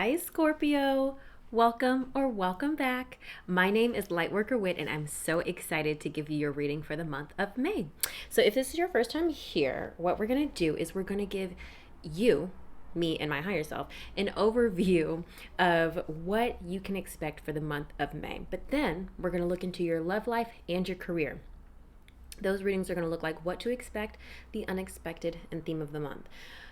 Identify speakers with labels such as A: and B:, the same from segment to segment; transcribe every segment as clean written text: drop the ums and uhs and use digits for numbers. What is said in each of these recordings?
A: Hi, Scorpio. Welcome back. My name is Lightworker Whit, and I'm so excited to give you your reading for the month of May. So, if this is your first time here, what we're going to do is we're going to give you, me and my higher self, an overview of what you can expect for the month of May. But then we're going to look into your love life and your career. Those readings are going to look like what to expect, the unexpected, and theme of the month.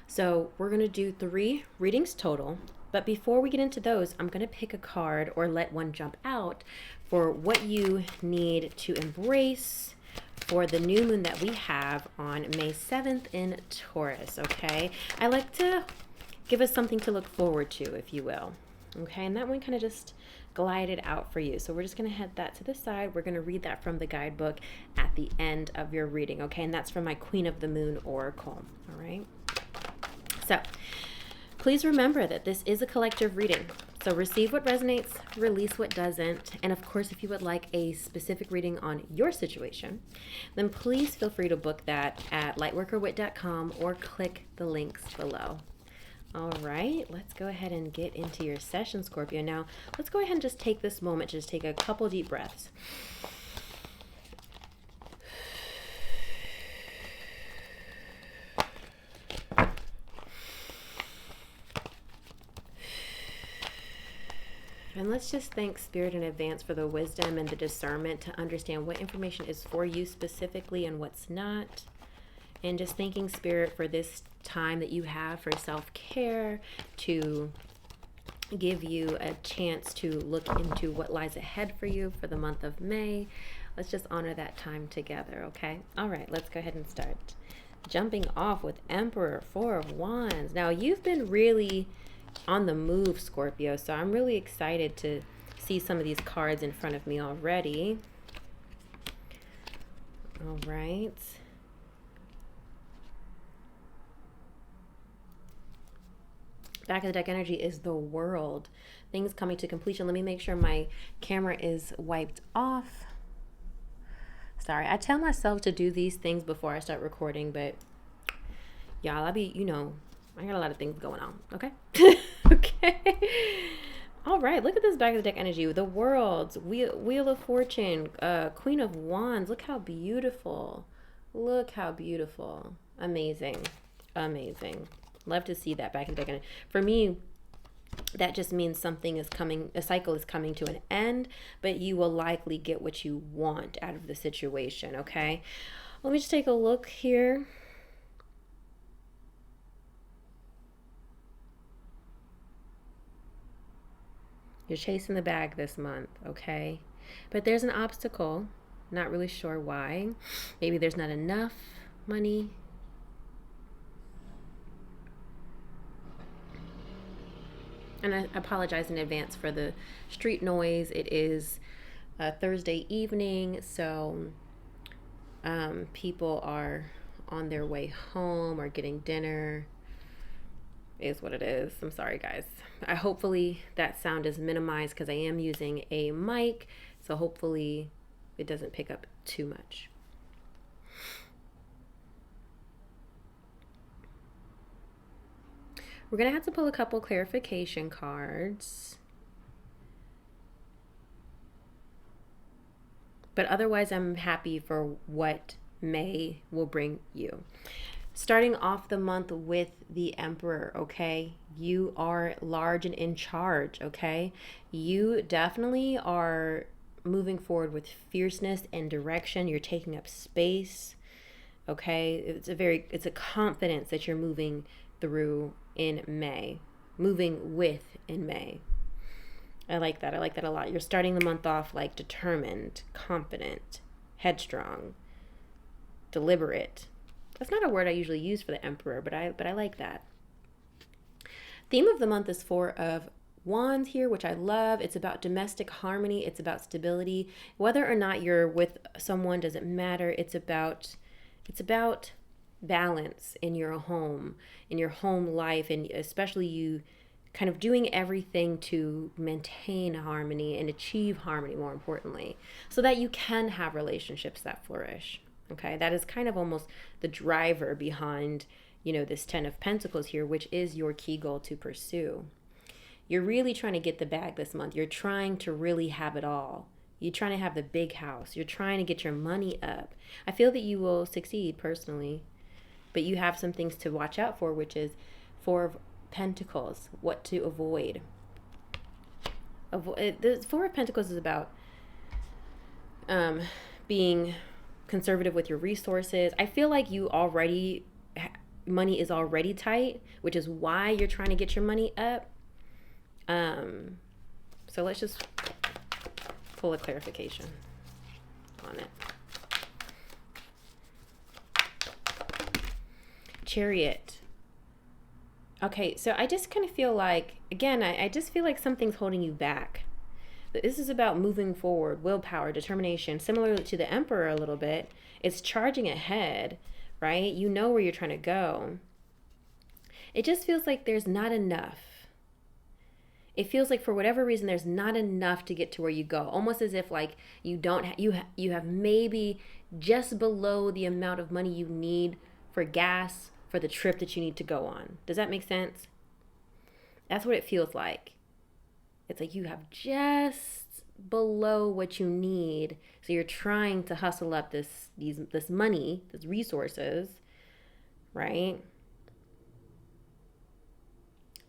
A: So we're going to do 3 readings total. But before we get into those, I'm going to pick a card or let one jump out for what you need to embrace for the new moon that we have on May 7th in Taurus, okay? I like to give us something to look forward to, if you will, okay? And that one kind of just glided out for you. So we're just going to head that to the side. We're going to read that from the guidebook at the end of your reading, okay? And that's from my Queen of the Moon Oracle, all right? So please remember that this is a collective reading. So receive what resonates, release what doesn't. And of course, if you would like a specific reading on your situation, then please feel free to book that at lightworkerwhit.com or click the links below. All right, let's go ahead and get into your session, Scorpio. Now, let's go ahead and just take this moment to just take a couple deep breaths. And let's just thank Spirit in advance for the wisdom and the discernment to understand what information is for you specifically and what's not. And just thanking Spirit for this time that you have for self-care, to give you a chance to look into what lies ahead for you for the month of May. Let's just honor that time together, okay? All right, let's go ahead and start. Jumping off with Emperor, 4 of Wands. Now, you've been really on the move, Scorpio, so I'm really excited to see some of these cards in front of me already. All right. Back of the deck energy is the World. Things coming to completion. Let me make sure my camera is wiped off. Sorry, I tell myself to do these things before I start recording, but y'all, I got a lot of things going on, okay? Okay. All right, look at this back of the deck energy. The World, Wheel of Fortune, Queen of Wands. Look how beautiful. Look how beautiful. Amazing. Amazing. Love to see that back in the deck energy. For me, that just means something is coming, a cycle is coming to an end, but you will likely get what you want out of the situation, okay? Let me just take a look here. You're chasing the bag this month, okay? But there's an obstacle. Not really sure why. Maybe there's not enough money. And I apologize in advance for the street noise. It is Thursday evening, so people are on their way home or getting dinner. Is what it is. I'm sorry, guys. Hopefully that sound is minimized because I am using a mic, so hopefully it doesn't pick up too much. We're going to have to pull a couple clarification cards. But otherwise, I'm happy for what May will bring you. Starting off the month with the Emperor, okay? You are large and in charge, okay? You definitely are moving forward with fierceness and direction. You're taking up space, okay? It's a confidence that you're moving through in May, moving with in May. I like that. I like that a lot. You're starting the month off like determined, confident, headstrong, deliberate. That's not a word I usually use for the Emperor, but I like that. Theme of the month is 4 of Wands here, which I love. It's about domestic harmony. It's about stability. Whether or not you're with someone doesn't matter. It's about balance in your home life, and especially you kind of doing everything to maintain harmony and achieve harmony, more importantly, so that you can have relationships that flourish. Okay, that is kind of almost the driver behind, this 10 of Pentacles here, which is your key goal to pursue. You're really trying to get the bag this month. You're trying to really have it all. You're trying to have the big house. You're trying to get your money up. I feel that you will succeed personally, but you have some things to watch out for, which is Four of Pentacles, what to avoid. The Four of Pentacles is about being conservative with your resources. I feel like money is already tight, which is why you're trying to get your money up. So let's just pull a clarification on it. Chariot. Okay, so I just kind of feel like, again, I just feel like something's holding you back. This is about moving forward, willpower, determination, similar to the Emperor a little bit. It's charging ahead, right? You know where you're trying to go. It just feels like there's not enough. It feels like for whatever reason, there's not enough to get to where you go. Almost as if like you have maybe just below the amount of money you need for gas for the trip that you need to go on. Does that make sense? That's what it feels like. It's like you have just below what you need. So you're trying to hustle up this money, these resources, right?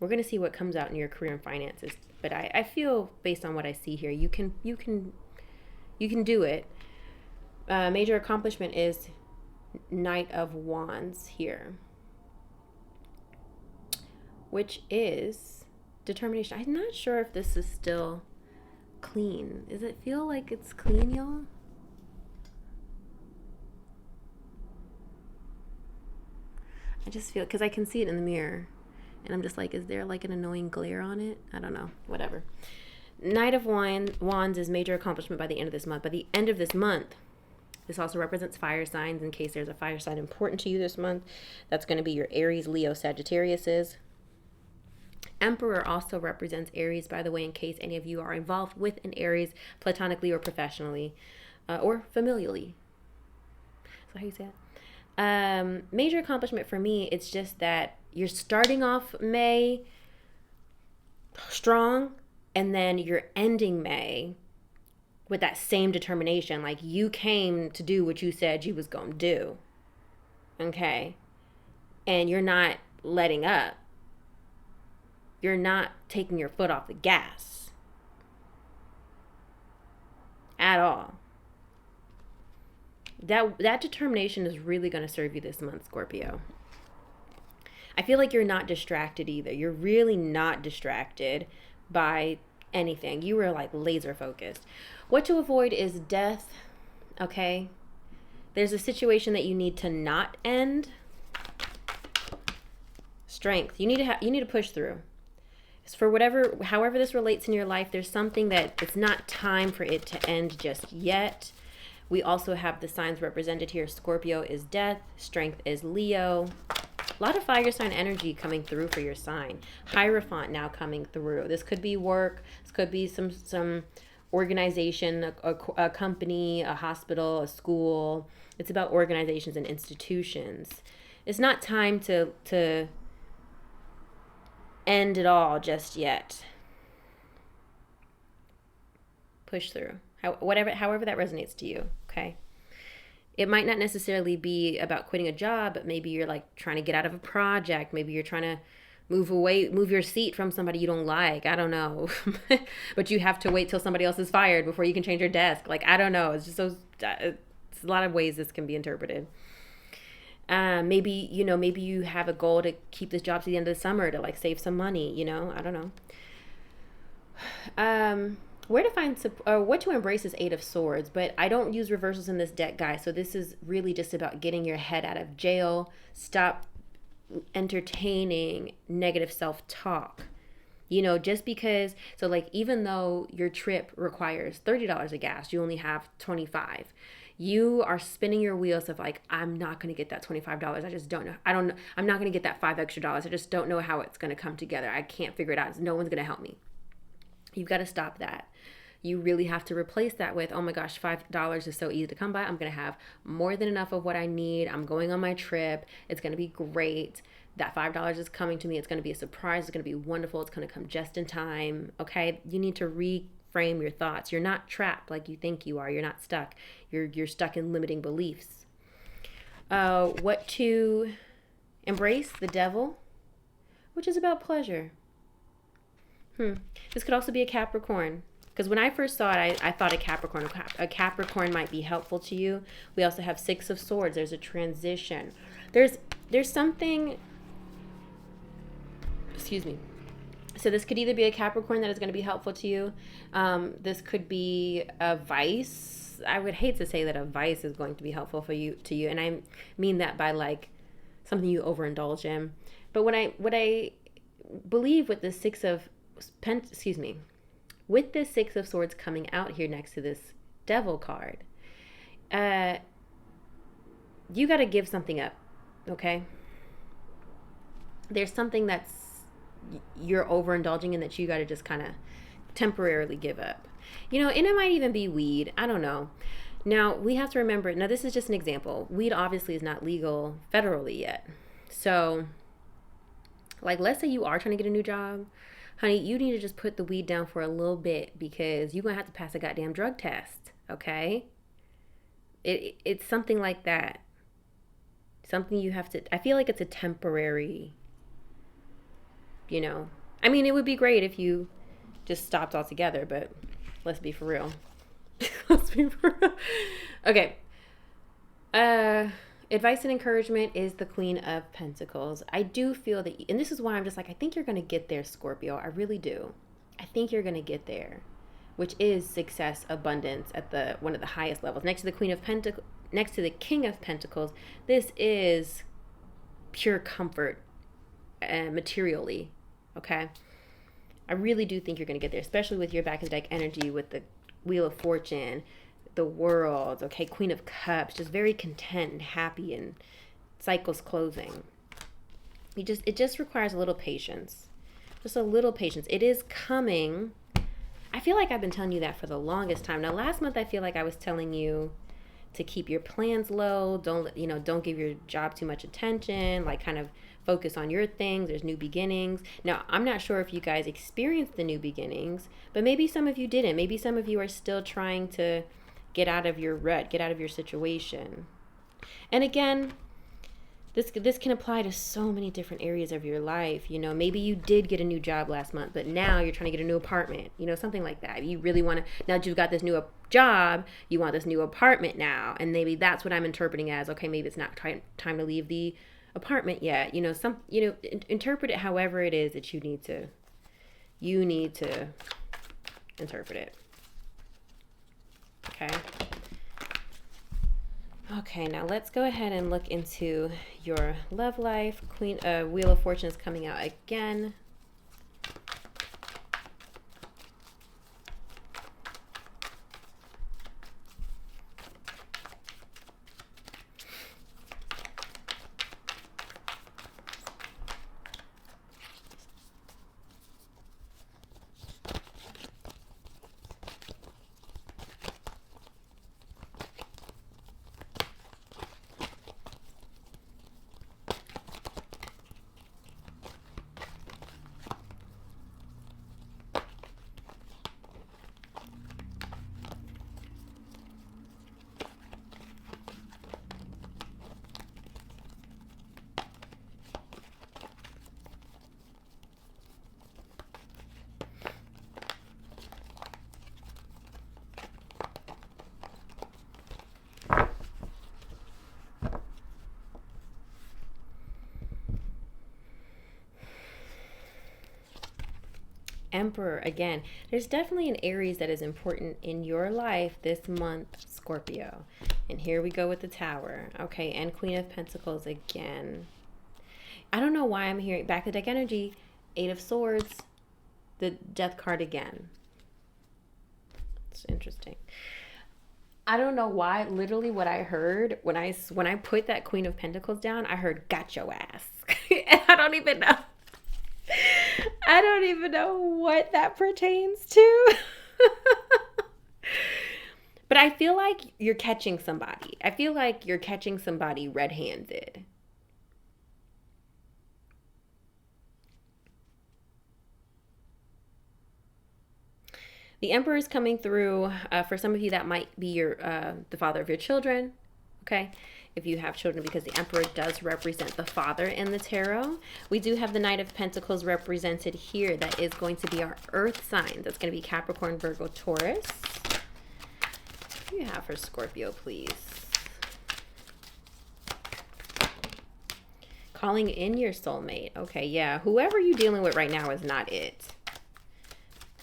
A: We're going to see what comes out in your career and finances. But I feel based on what I see here, you can do it. Major accomplishment is Knight of Wands here, which is determination. I'm not sure if this is still clean. Does it feel like it's clean, y'all? I just feel, because I can see it in the mirror. And I'm just like, is there like an annoying glare on it? I don't know. Whatever. Knight of Wands is major accomplishment by the end of this month. By the end of this month, this also represents fire signs in case there's a fire sign important to you this month. That's going to be your Aries, Leo, Sagittariuses. Emperor also represents Aries, by the way, in case any of you are involved with an Aries platonically or professionally or familially. So how you say it? Major accomplishment for me, it's just that you're starting off May strong, and then you're ending May with that same determination. Like you came to do what you said you was going to do. Okay? And you're not letting up. You're not taking your foot off the gas at all. That determination is really going to serve you this month, Scorpio. I feel like you're not distracted either. You're really not distracted by anything. You were like laser focused. What to avoid is death, okay? There's a situation that you need to not end. Strength. You need to push through. For however this relates in your life, there's something that it's not time for it to end just yet. We also have the signs represented here. Scorpio is death. Strength is Leo. A lot of fire sign energy coming through for your sign. Hierophant now coming through. This could be work. This could be some organization, a company, a hospital, a school. It's about organizations and institutions. It's not time to end it all just yet. Push through. However that resonates to you, okay? It might not necessarily be about quitting a job, but maybe you're like trying to get out of a project. Maybe you're trying to move your seat from somebody you don't like. I don't know. But you have to wait till somebody else is fired before you can change your desk. Like, I don't know. It's just it's a lot of ways this can be interpreted. Maybe you have a goal to keep this job to the end of the summer to like save some money, I don't know. Where to find what to embrace is Eight of Swords, but I don't use reversals in this deck, guys. So this is really just about getting your head out of jail. Stop entertaining negative self-talk. Just because, so like even though your trip requires $30 of gas, you only have 25. You are spinning your wheels of like, I'm not going to get that $25. I just don't know. I'm not going to get that $5 extra. I just don't know how it's going to come together. I can't figure it out. No one's going to help me. You've got to stop that. You really have to replace that with, oh my gosh, $5 is so easy to come by. I'm going to have more than enough of what I need. I'm going on my trip. It's going to be great. That $5 is coming to me. It's going to be a surprise. It's going to be wonderful. It's going to come just in time. Okay. You need to reframe your thoughts. You're not trapped like you think you are. You're not stuck. You're stuck in limiting beliefs. What to embrace? The devil, which is about pleasure. This could also be a Capricorn. Because when I first saw it, I thought a Capricorn might be helpful to you. We also have Six of Swords. There's a transition. There's something, excuse me. So this could either be a Capricorn that is going to be helpful to you. This could be a vice. I would hate to say that a vice is going to be helpful to you. And I mean that by like something you overindulge in. But what I believe with the with this Six of Swords coming out here next to this Devil card, you got to give something up, okay? There's something that's you're overindulging in that you got to just kind of temporarily give up. And it might even be weed. I don't know. Now, we have to remember, now this is just an example. Weed obviously is not legal federally yet. So, like, let's say you are trying to get a new job. Honey, you need to just put the weed down for a little bit because you're going to have to pass a goddamn drug test, okay? It's something like that. Something you have to, I feel like it's a temporary, I mean, it would be great if you just stopped altogether, but let's be for real. Let's be for real. Okay. Advice and encouragement is the Queen of Pentacles. I do feel that, and this is why I'm just like, I think you're going to get there, Scorpio. I really do. I think you're going to get there, which is success, abundance at one of the highest levels. Next to the Queen of Pentacles, next to the King of Pentacles, this is pure comfort materially, okay? I really do think you're going to get there, especially with your back of the deck energy with the Wheel of Fortune, the World, okay, Queen of Cups, just very content and happy, and cycles closing. It just requires a little patience. Just a little patience. It is coming. I feel like I've been telling you that for the longest time. Now, last month I feel like I was telling you to keep your plans low. Don't give your job too much attention. Like, kind of focus on your things. There's new beginnings. Now, I'm not sure if you guys experienced the new beginnings, but maybe some of you didn't. Maybe some of you are still trying to get out of your rut, get out of your situation. And again, this can apply to so many different areas of your life. Maybe you did get a new job last month, but now you're trying to get a new apartment, something like that. You really want to, now that you've got this new job, you want this new apartment now. And maybe that's what I'm interpreting as, okay, maybe it's not time to leave the apartment yet. Interpret it however it is that you need to interpret it. Okay, now let's go ahead and look into your love life. Wheel of Fortune is coming out again. Emperor again. There's definitely an Aries that is important in your life this month, Scorpio. And here we go with the Tower. Okay, and Queen of Pentacles again. I don't know why I'm hearing back of the deck energy, Eight of Swords, the Death card again. It's interesting. I don't know why. Literally what I heard when I put that Queen of Pentacles down, I heard got your ass. And I don't even know. I don't even know what that pertains to. But I feel like you're catching somebody. I feel like you're catching somebody red-handed. The Emperor is coming through. For some of you, that might be your the father of your children. Okay, if you have children, because the Emperor does represent the father in the tarot. We do have the Knight of Pentacles represented here. That is going to be our earth sign. That's going to be Capricorn, Virgo, Taurus. What do you have for Scorpio, please? Calling in your soulmate. Okay, yeah. Whoever you're dealing with right now is not it.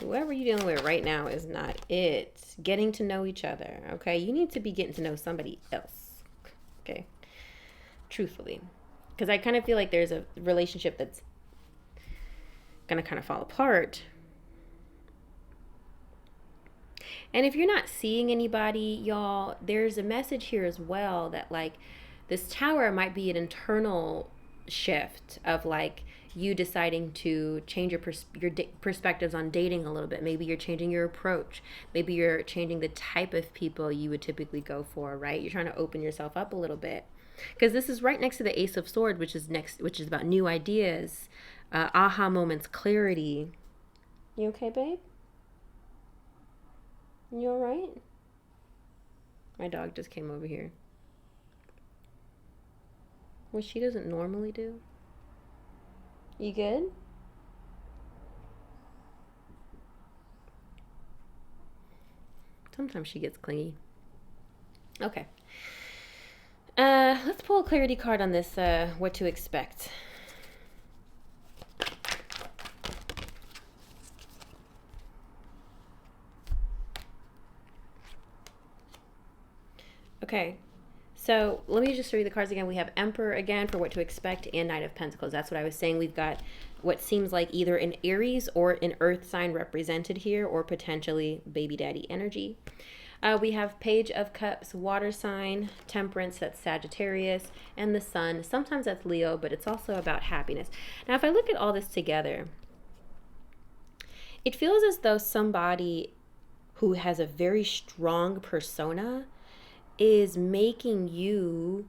A: Whoever you're dealing with right now is not it. Getting to know each other. Okay, you need to be getting to know somebody else. Okay, truthfully. Because I kind of feel like there's a relationship that's going to kind of fall apart. And if you're not seeing anybody, y'all, there's a message here as well that like this Tower might be an internal shift of like you deciding to change your perspectives on dating a little bit. Maybe you're changing your approach. Maybe you're changing the type of people you would typically go for, right? You're trying to open yourself up a little bit. Because this is right next to the Ace of Swords, which is about new ideas, aha moments, clarity. You okay, babe? You all right? My dog just came over here. What she doesn't normally do. You good? Sometimes she gets clingy. Okay. Let's pull a clarity card on this, what to expect. Okay. So let me just show you the cards again. We have Emperor again for what to expect and Knight of Pentacles. That's what I was saying. We've got what seems like either an Aries or an Earth sign represented here, or potentially baby daddy energy. We have Page of Cups, water sign, Temperance, that's Sagittarius, and the Sun. Sometimes that's Leo, but it's also about happiness. Now, if I look at all this together, it feels as though somebody who has a very strong persona is making you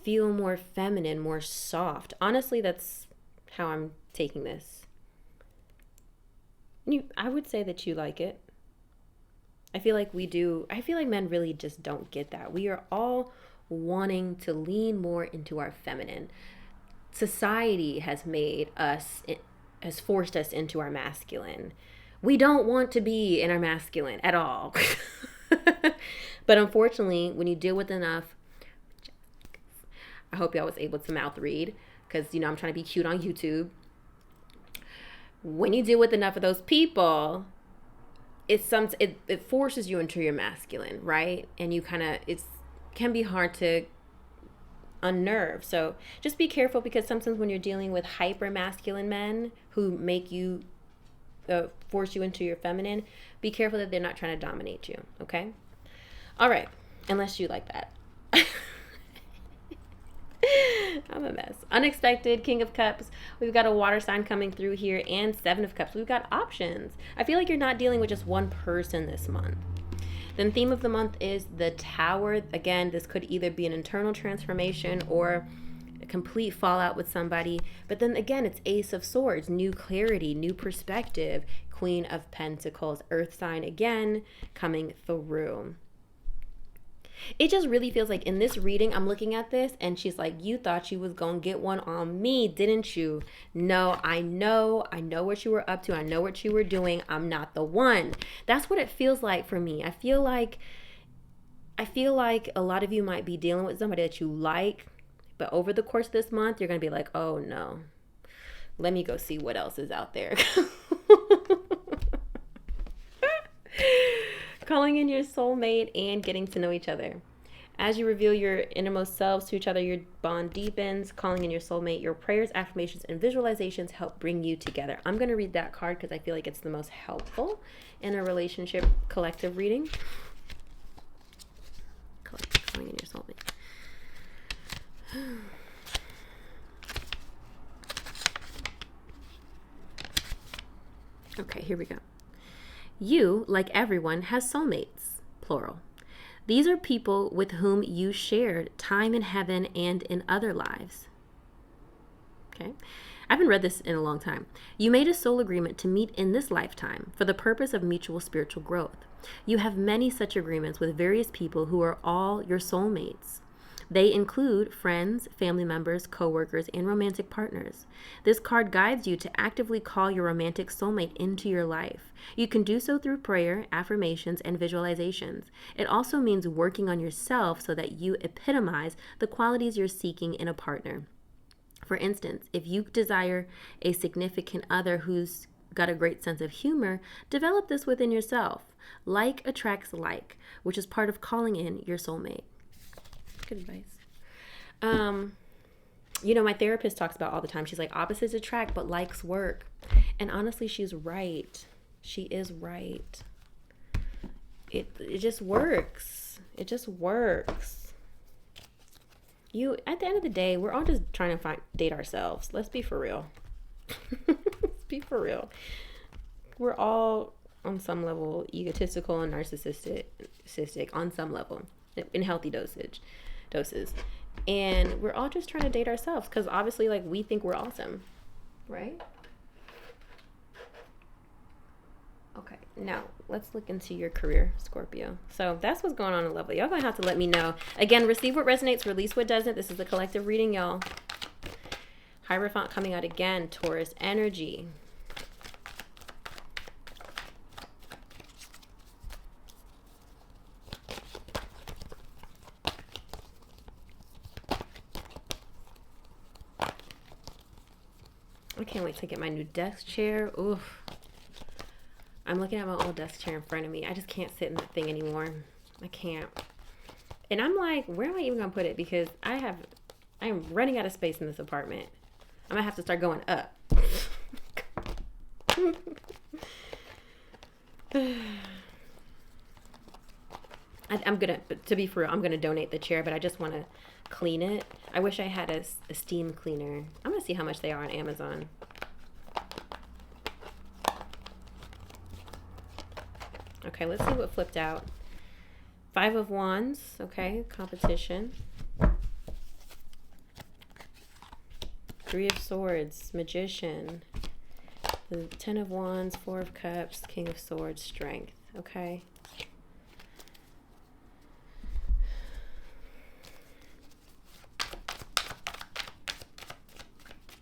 A: feel more feminine, more soft. Honestly, that's how I'm taking this. I would say that you like it. I feel like we do. I feel like men really just don't get that. We are all wanting to lean more into our feminine. Society has forced us into our masculine. We don't want to be in our masculine at all. But unfortunately, when you deal with enough, I hope y'all was able to mouth read, because, you know, I'm trying to be cute on YouTube. When you deal with enough of those people, it forces you into your masculine, right? And you can be hard to unnerve. So just be careful, because sometimes when you're dealing with hyper masculine men who make you force you into your feminine, be careful that they're not trying to dominate you. Okay. All right. Unless you like that. I'm a mess. Unexpected, King of Cups. We've got a water sign coming through here, and Seven of Cups. We've got options. I feel like you're not dealing with just one person this month. Then theme of the month is the Tower. Again, this could either be an internal transformation or a complete fallout with somebody. But then again, it's Ace of Swords, new clarity, new perspective. Queen of Pentacles, earth sign again, coming through. It just really feels like in this reading, I'm looking at this and she's like, you thought you was going to get one on me, didn't you? No, I know what you were up to. I know what you were doing. I'm not the one. That's what it feels like for me. I feel like a lot of you might be dealing with somebody that you like, but over the course of this month, you're going to be like, oh no, let me go see what else is out there. Calling in your soulmate and getting to know each other. As you reveal your innermost selves to each other, your bond deepens. Calling in your soulmate, your prayers, affirmations, and visualizations help bring you together. I'm going to read that card because I feel like it's the most helpful in a relationship collective reading. Calling in your soulmate. Okay, here we go. You, like everyone, has soulmates, plural. These are people with whom you shared time in heaven and in other lives. Okay. I haven't read this in a long time. You made a soul agreement to meet in this lifetime for the purpose of mutual spiritual growth. You have many such agreements with various people who are all your soulmates. They include friends, family members, co-workers, and romantic partners. This card guides you to actively call your romantic soulmate into your life. You can do so through prayer, affirmations, and visualizations. It also means working on yourself so that you epitomize the qualities you're seeking in a partner. For instance, if you desire a significant other who's got a great sense of humor, develop this within yourself. Like attracts like, which is part of calling in your soulmate. Good advice. My therapist talks about all the time. She's like, opposites attract, but likes work. And honestly, she's right. She is right. It just works. It just works. At the end of the day, we're all just trying to date ourselves. Let's be for real. Let's be for real. We're all on some level egotistical and narcissistic on some level in healthy doses. And we're all just trying to date ourselves because obviously we think we're awesome, right? Okay, now let's look into your career, Scorpio. So that's what's going on in love. Y'all gonna have to let me know. Again, receive what resonates, release what doesn't. This is a collective reading, y'all. Hierophant coming out again, Taurus energy. I can't wait to get my new desk chair. Oof. I'm looking at my old desk chair in front of me. I just can't sit in that thing anymore. I can't. And I'm like, where am I even going to put it? Because I am running out of space in this apartment. I'm going to have to start going up. To be for real, I'm going to donate the chair, but I just want to clean it. I wish I had a steam cleaner. I'm going to see how much they are on Amazon. Okay, let's see what flipped out. 5 of Wands, okay, competition. 3 of Swords, Magician. The 10 of Wands, 4 of Cups, King of Swords, Strength, okay.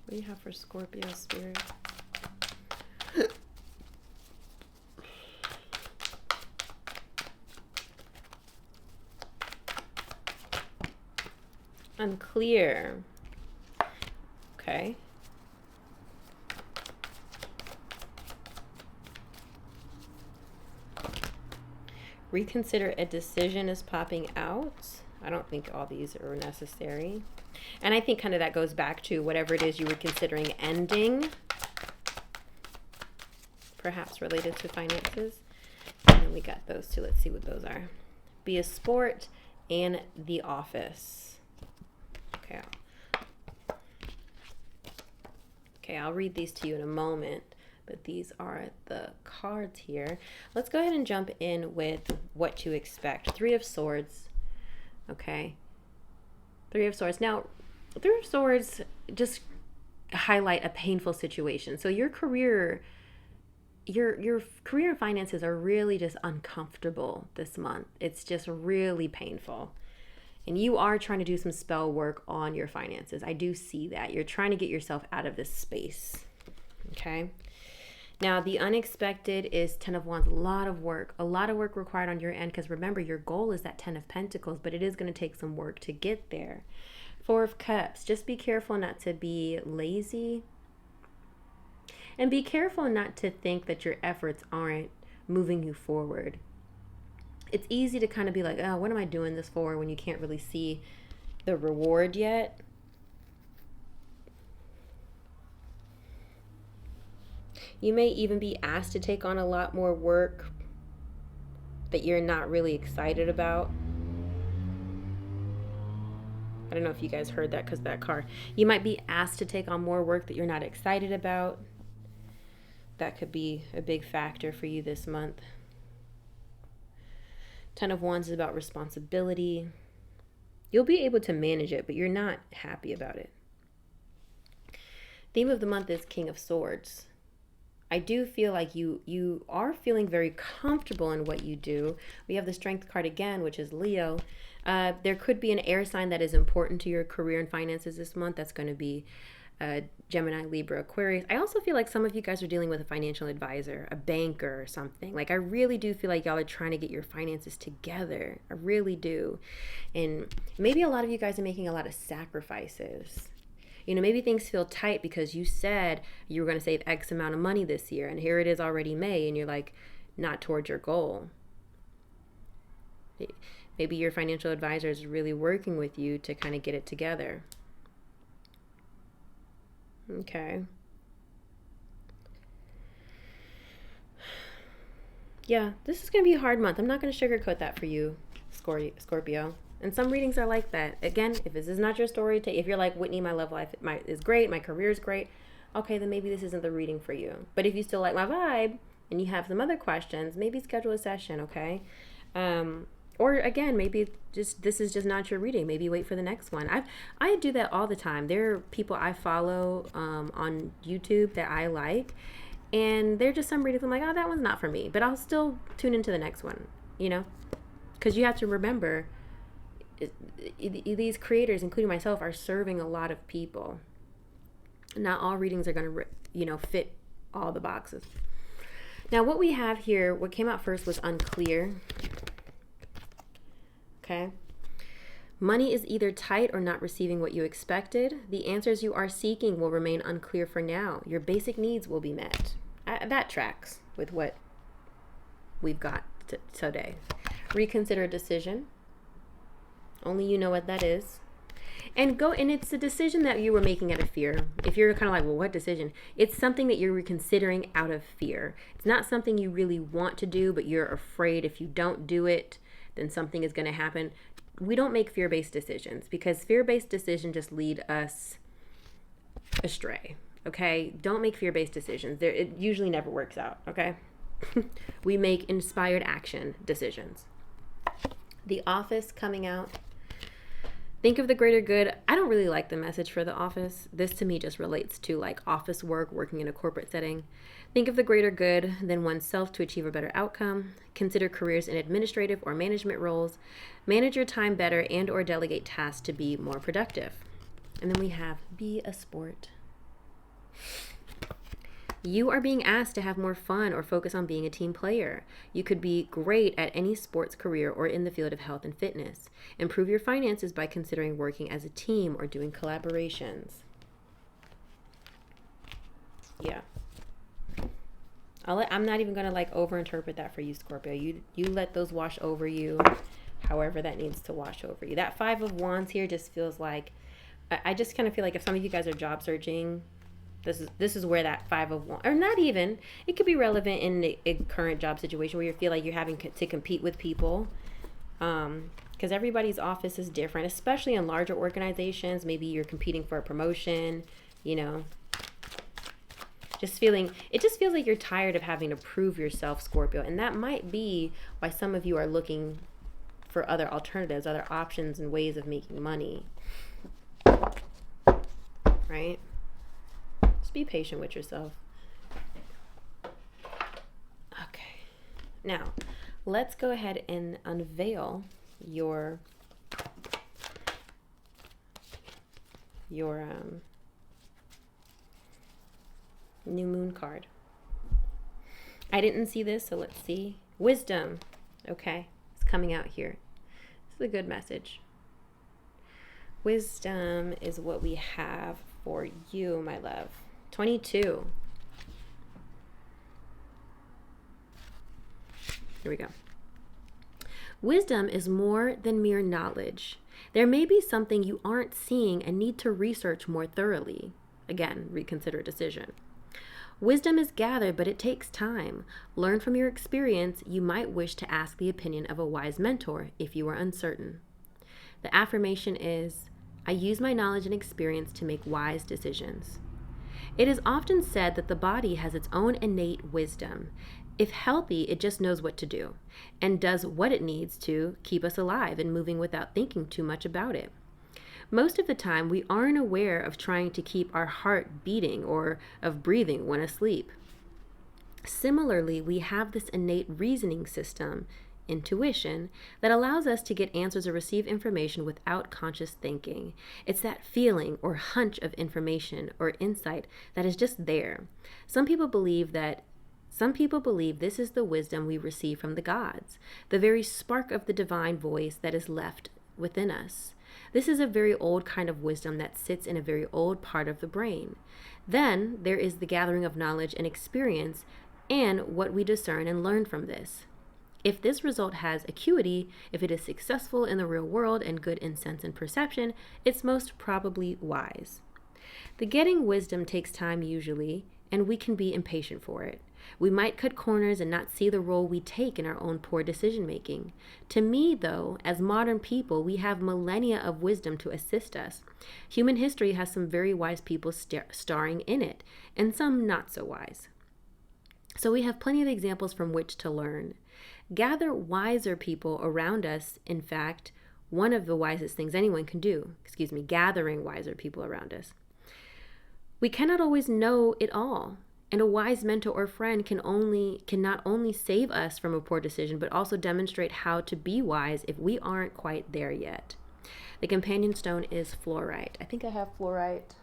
A: What do you have for Scorpio spirit? Unclear. Okay. Reconsider a decision is popping out. I don't think all these are necessary. And I think kind of that goes back to whatever it is you were considering ending, perhaps related to finances. And then we got those two. Let's see what those are. Be a Sport and The Office. Okay, I'll read these to you in a moment, but these are the cards here. Let's go ahead and jump in with what to expect. 3 of Swords. Okay. 3 of Swords. Now, 3 of Swords just highlight a painful situation. So your career and finances are really just uncomfortable this month. It's just really painful. And you are trying to do some spell work on your finances. I do see that. You're trying to get yourself out of this space. Okay. Now, the unexpected is 10 of Wands. A lot of work required on your end, because remember, your goal is that 10 of Pentacles, but it is going to take some work to get there. 4 of Cups. Just be careful not to be lazy. And be careful not to think that your efforts aren't moving you forward. It's easy to kind of be like, oh, what am I doing this for, when you can't really see the reward yet. You may even be asked to take on a lot more work that you're not really excited about. I don't know if you guys heard that because of that card. You might be asked to take on more work that you're not excited about. That could be a big factor for you this month. 10 of Wands is about responsibility. You'll be able to manage it, but you're not happy about it. Theme of the month is King of Swords. I do feel like you are feeling very comfortable in what you do. We have the Strength card again, which is Leo. There could be an air sign that is important to your career and finances this month. That's going to be Gemini, Libra, Aquarius. I also feel like some of you guys are dealing with a financial advisor, a banker or something. Like I really do feel like y'all are trying to get your finances together. I really do. And maybe a lot of you guys are making a lot of sacrifices. You know, maybe things feel tight because you said you were going to save X amount of money this year, and here it is already May, and you're like not towards your goal. Maybe your financial advisor is really working with you to kind of get it together. Okay. Yeah, this is going to be a hard month. I'm not going to sugarcoat that for you, Scorpio. And some readings are like that. Again, if this is not your story, if you're like, Whitney, my love life is great, my career is great, okay, then maybe this isn't the reading for you. But if you still like my vibe and you have some other questions, maybe schedule a session, okay? Or again, maybe just this is just not your reading. Maybe wait for the next one. I do that all the time. There are people I follow on YouTube that I like, and they're just some readings I'm like, oh, that one's not for me. But I'll still tune into the next one, you know? Because you have to remember, these creators, including myself, are serving a lot of people. Not all readings are going to, fit all the boxes. Now, what we have here, what came out first was unclear. Okay. Money is either tight or not receiving what you expected. The answers you are seeking will remain unclear for now. Your basic needs will be met. That tracks with what we've got today. Reconsider a decision. Only you know what that is. And it's a decision that you were making out of fear. If you're kind of like, well, what decision? It's something that you're reconsidering out of fear. It's not something you really want to do, but you're afraid if you don't do it, then something is going to happen. We don't make fear-based decisions because fear-based decisions just lead us astray. Okay? Don't make fear-based decisions. It usually never works out. Okay? We make inspired action decisions. The Office coming out. Think of the greater good. I don't really like the message for The Office. This to me just relates to like office work, working in a corporate setting. Think of the greater good than oneself to achieve a better outcome. Consider careers in administrative or management roles. Manage your time better and or delegate tasks to be more productive. And then we have be a sport. You are being asked to have more fun or focus on being a team player. You could be great at any sports career or in the field of health and fitness. Improve your finances by considering working as a team or doing collaborations. Yeah. I'm not even going to like overinterpret that for you, Scorpio. You let those wash over you however that needs to wash over you. That Five of Wands here just feels like, I just kind of feel like if some of you guys are job searching, this is where that Five of Wands, or not even, it could be relevant in a current job situation where you feel like you're having to compete with people. Because everybody's office is different, especially in larger organizations. Maybe you're competing for a promotion, it just feels like you're tired of having to prove yourself, Scorpio. And that might be why some of you are looking for other alternatives, other options and ways of making money. Right? Just be patient with yourself. Okay. Now, let's go ahead and unveil your new moon card. I didn't see this, so let's see. Wisdom. Okay, it's coming out here. This is a good message. Wisdom is what we have for you, my love. 22. Here we go. Wisdom is more than mere knowledge. There may be something you aren't seeing and need to research more thoroughly. Again, reconsider decision. Wisdom is gathered, but it takes time. Learn from your experience. You might wish to ask the opinion of a wise mentor if you are uncertain. The affirmation is, I use my knowledge and experience to make wise decisions. It is often said that the body has its own innate wisdom. If healthy, it just knows what to do and does what it needs to keep us alive and moving without thinking too much about it. most of the time we aren't aware of trying to keep our heart beating or of breathing when asleep. Similarly, we have this innate reasoning system, intuition, that allows us to get answers or receive information without conscious thinking. It's that feeling or hunch of information or insight that is just there. Some people believe this is the wisdom we receive from the gods, the very spark of the divine voice that is left within us. This is a very old kind of wisdom that sits in a very old part of the brain. Then there is the gathering of knowledge and experience and what we discern and learn from this. If this result has acuity, if it is successful in the real world and good in sense and perception, it's most probably wise. The getting wisdom takes time usually, and we can be impatient for it. We might cut corners and not see the role we take in our own poor decision making. To me, though, as modern people, we have millennia of wisdom to assist us. Human history has some very wise people starring in it, and some not so wise. So we have plenty of examples from which to learn. Gather wiser people around us. In fact, one of the wisest things anyone can do, gathering wiser people around us. We cannot always know it all, and a wise mentor or friend can not only save us from a poor decision, but also demonstrate how to be wise if we aren't quite there yet. The companion stone is fluorite. I think I have fluorite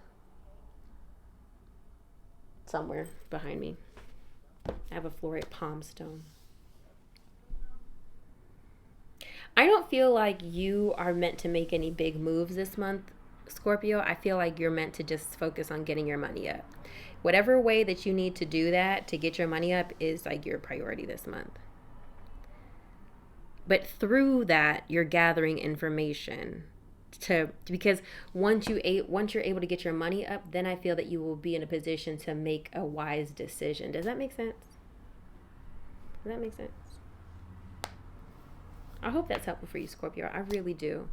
A: somewhere behind me. I have a fluorite palm stone. I don't feel like you are meant to make any big moves this month, Scorpio. I feel like you're meant to just focus on getting your money up. Whatever way that you need to do that to get your money up is like your priority this month. But through that, you're gathering information because once you're able to get your money up, then I feel that you will be in a position to make a wise decision. Does that make sense? I hope that's helpful for you, Scorpio. I really do.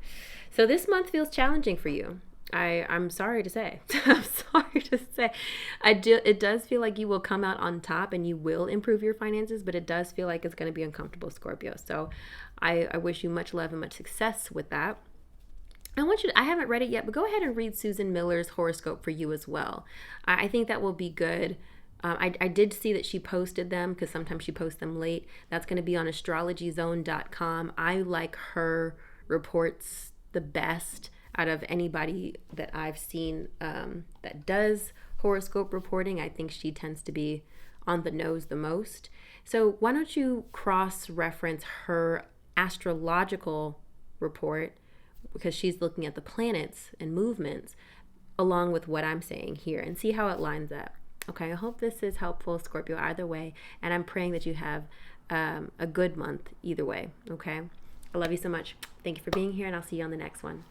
A: So this month feels challenging for you. I'm sorry to say. It does feel like you will come out on top and you will improve your finances, but it does feel like it's going to be uncomfortable, Scorpio. So I wish you much love and much success with that. I haven't read it yet, but go ahead and read Susan Miller's horoscope for you as well. I think that will be good. I did see that she posted them because sometimes she posts them late. That's going to be on astrologyzone.com. I like her reports the best out of anybody that I've seen that does horoscope reporting. I think she tends to be on the nose the most. So why don't you cross-reference her astrological report, because she's looking at the planets and movements along with what I'm saying here, and see how it lines up. Okay, I hope this is helpful, Scorpio, either way. And I'm praying that you have a good month either way, okay? I love you so much. Thank you for being here, and I'll see you on the next one.